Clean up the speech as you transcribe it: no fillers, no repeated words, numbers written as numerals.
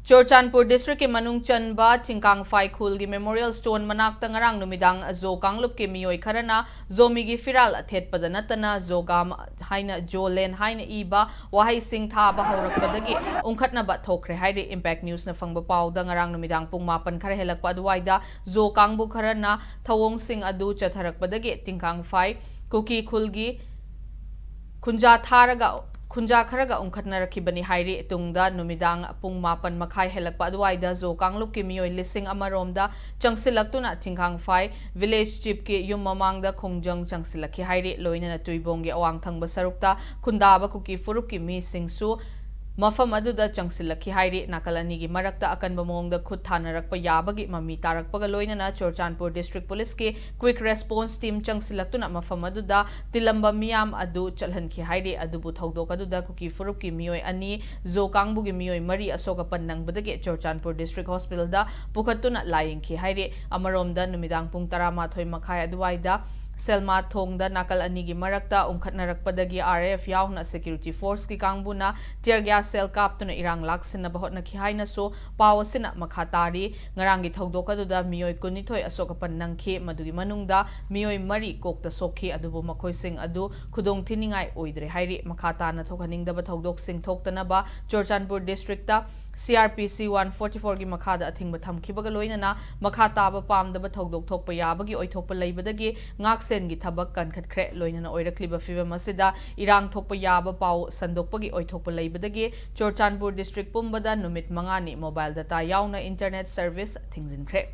Churachandpur district ke manung chanba Tingkang Phai Khul gi Memorial Stone manak tangarang numidang zo kanglop ke miyoi kharana zomi gi firal athet padana tana zogam haina jolen haina iba wahai sing tha ba horak padagi ungkhatna ba thokre haide impact news na fangba paw dangarang numidang pung mapan khar helak pa duwaida zo kangbu kharana thawong sing adu chatharak padagi Tingkang Phai kuki khulgi kunja tharaga Kunja kharaga ungkhatna rakhibani hairi tungda numidang pung mapan makhai helakpa aduwaida zo kangluk ki miyoi lising amaromda changsilaktuna Tingkang Phai village chief ki yum mamangda khongjang changsilakhi hairi loina na tuibongge awang thangba sarukta kundaba kuki furup ki mi singsu mafam aduda changsilakhi hairi nakalani gi marakta akanba mongda khut thanarakpa yabagi mami tarakpaga loina na Churachandpur district police ki quick response team changsilaktuna mafam aduda tilamba miyam adu chalhankhi hairi adubu thodok aduda kuki furup ki miyoi ani zo kangbu gi miyoi mari asoka pannang badage Churachandpur district hospital da pukhatuna layingki hairi amaromda numidang pung 12 makhai aduwaida Selma Thongda nakal anigi marakta ungkhatnarakpadagi RF yauna security force ki kangbuna tear gas cell kaptuna irang laksinna bahotna khihaina so pawasina makhatari ngarangi thodokadуда miyoi kunithoi asokapan nangkhi madugi manungda miyoi mari kokta sokhi adubu makhoising adu khudong thiningai oidre hairi makhatana thokhaningdaba thodok sing thoktanaba Churachandpur district ta CRPC 144 gi makhada athingba thamkhibaga loinana makhataba pamdaba thodok thokpa yabagi oithokpa leibadagi ngaksen gi thabak kankhatkhre loinana oirakliba fibam asida irang thokpa yaba paw sandokpagi oithokpa leibadagi Churachandpur district pumbada numit mangani mobile data yauna internet service thingzinkhre